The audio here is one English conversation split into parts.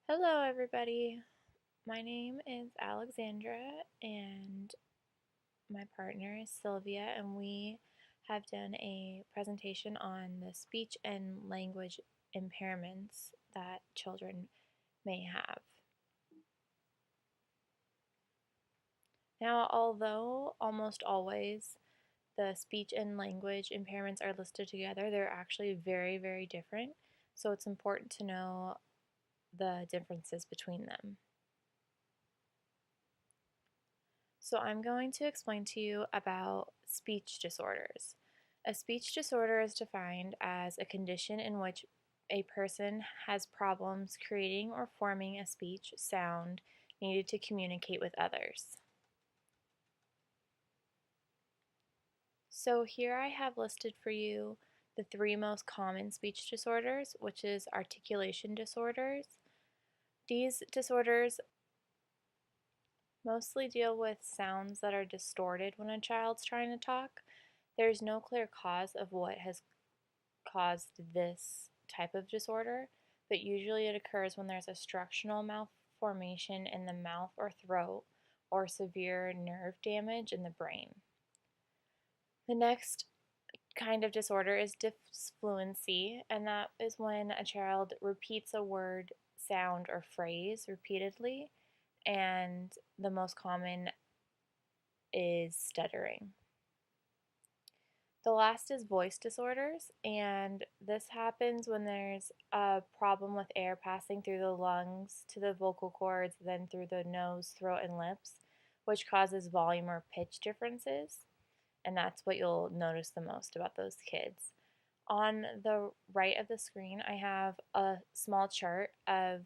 Hello, everybody. My name is Alexandra, and my partner is Sylvia, and we have done a presentation on the speech and language impairments that children may have. Now, although almost always the speech and language impairments are listed together, they're actually very, very different, so it's important to know the differences between them. So I'm going to explain to you about speech disorders. A speech disorder is defined as a condition in which a person has problems creating or forming a speech sound needed to communicate with others. So here I have listed for you the three most common speech disorders, which is articulation disorders. These disorders mostly deal with sounds that are distorted when a child's trying to talk. There's no clear cause of what has caused this type of disorder, but usually it occurs when there's a structural malformation in the mouth or throat or severe nerve damage in the brain. The next kind of disorder is disfluency, and that is when a child repeats a word, sound, or phrase repeatedly, and the most common is stuttering. The last is voice disorders, and this happens when there's a problem with air passing through the lungs to the vocal cords, then through the nose, throat, and lips, which causes volume or pitch differences, and that's what you'll notice the most about those kids. On the right of the screen, I have a small chart of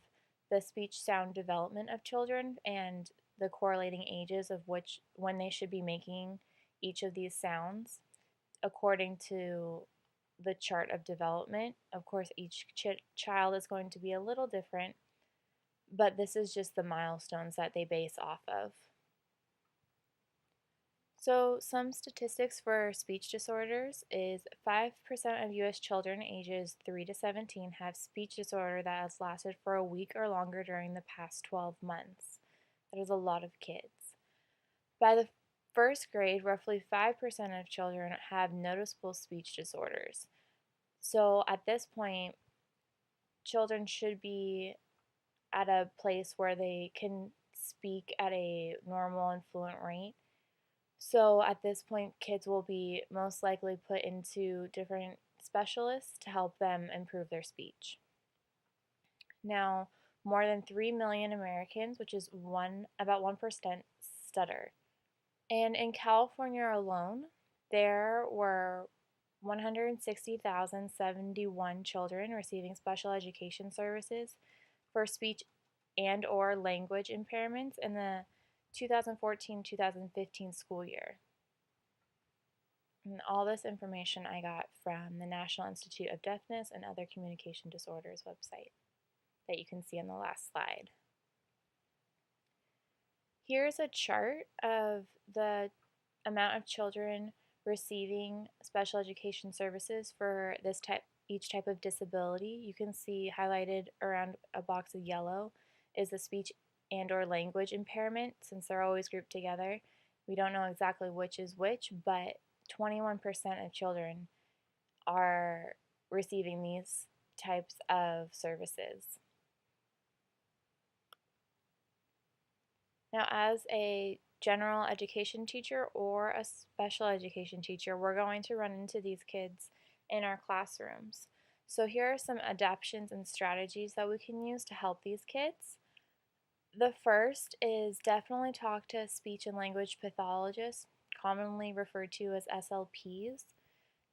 the speech sound development of children and the correlating ages of which when they should be making each of these sounds according to the chart of development. Of course, each child is going to be a little different, but this is just the milestones that they base off of. So, some statistics for speech disorders is 5% of US children ages 3 to 17 have speech disorder that has lasted for a week or longer during the past 12 months. That is a lot of kids. By the first grade, roughly 5% of children have noticeable speech disorders. So at this point, children should be at a place where they can speak at a normal and fluent rate. So at this point, kids will be most likely put into different specialists to help them improve their speech. Now, more than 3 million Americans, which is about 1%, stutter. And in California alone, there were 160,071 children receiving special education services for speech and or language impairments in the 2014-2015 school year. And all this information I got from the National Institute of Deafness and Other Communication Disorders website that you can see on the last slide. Here's a chart of the amount of children receiving special education services for each type of disability. You can see highlighted around a box of yellow is the speech and or language impairment. Since they're always grouped together, we don't know exactly which is which, but 21% of children are receiving these types of services. Now, as a general education teacher or a special education teacher, we're going to run into these kids in our classrooms. So here are some adaptations and strategies that we can use to help these kids. The first is definitely talk to speech and language pathologists, commonly referred to as SLPs.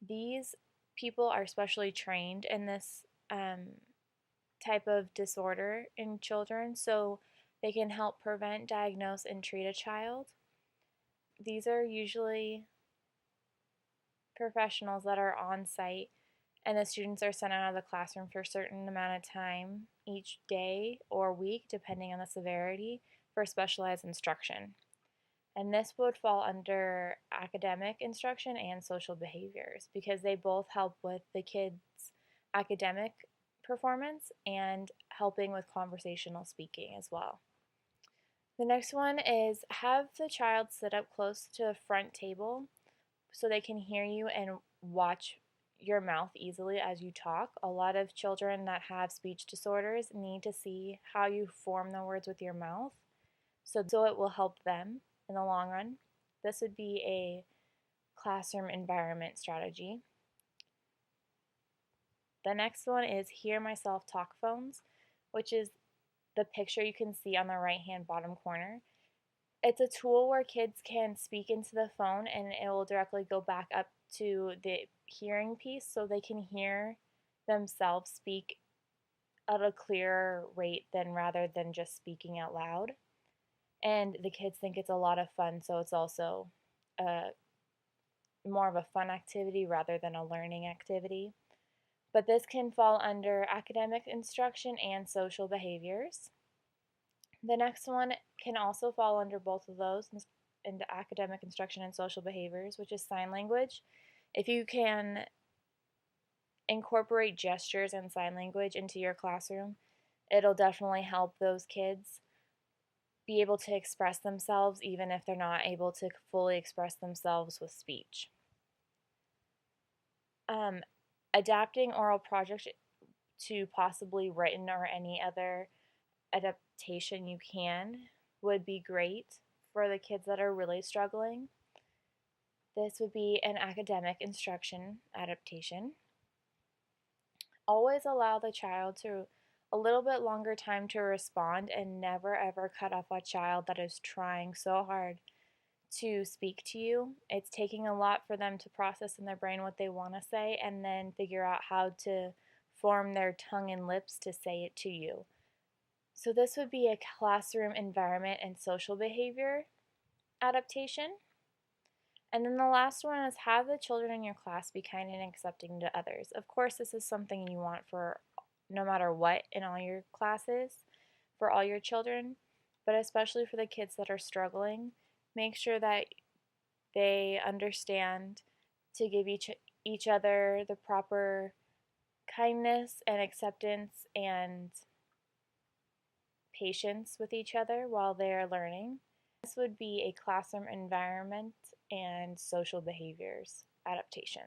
These people are specially trained in this type of disorder in children, so they can help prevent, diagnose, and treat a child. These are usually professionals that are on site, and the students are sent out of the classroom for a certain amount of time each day or week, depending on the severity, for specialized instruction. And this would fall under academic instruction and social behaviors because they both help with the kids' academic performance and helping with conversational speaking as well. The next one is have the child sit up close to a front table so they can hear you and watch your mouth easily as you talk. A lot of children that have speech disorders need to see how you form the words with your mouth, so it will help them in the long run. This would be a classroom environment strategy. The next one is Hear Myself Talk Phones, which is the picture you can see on the right hand bottom corner. It's a tool where kids can speak into the phone and it will directly go back up to the hearing piece so they can hear themselves speak at a clearer rate than rather than just speaking out loud. And the kids think it's a lot of fun, so it's also more of a fun activity rather than a learning activity. But this can fall under academic instruction and social behaviors. The next one can also fall under both of those, into academic instruction and social behaviors, which is sign language. If you can incorporate gestures and sign language into your classroom, it'll definitely help those kids be able to express themselves even if they're not able to fully express themselves with speech. Adapting oral projects to possibly written or any other adaptation you can would be great for the kids that are really struggling. This would be an academic instruction adaptation. Always allow the child to a little bit longer time to respond and never ever cut off a child that is trying so hard to speak to you. It's taking a lot for them to process in their brain what they want to say and then figure out how to form their tongue and lips to say it to you. So this would be a classroom environment and social behavior adaptation. And then the last one is have the children in your class be kind and accepting to others. Of course, this is something you want for no matter what in all your classes, for all your children, but especially for the kids that are struggling. Make sure that they understand to give each other the proper kindness and acceptance and patience with each other while they are learning. This would be a classroom environment and social behaviors adaptation.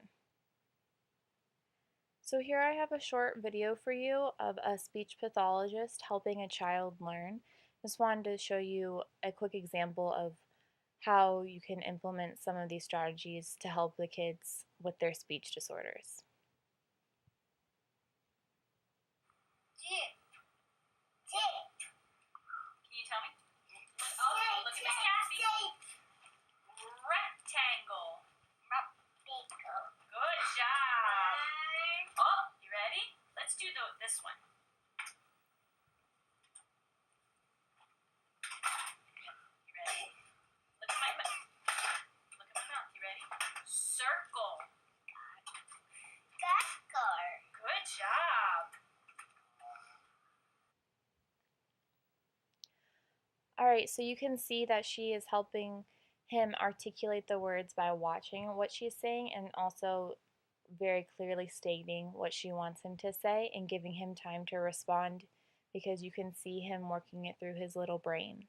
So here I have a short video for you of a speech pathologist helping a child learn. Just wanted to show you a quick example of how you can implement some of these strategies to help the kids with their speech disorders. Can you tell me? Oh, look at Miss Cassie. Rectangle. Good job. Oh, you ready? Let's do this one. You ready? Look at my mouth. Look at my mouth. You ready? Circle. Good job. Alright, so you can see that she is helping him articulate the words by watching what she's saying and also very clearly stating what she wants him to say and giving him time to respond because you can see him working it through his little brain.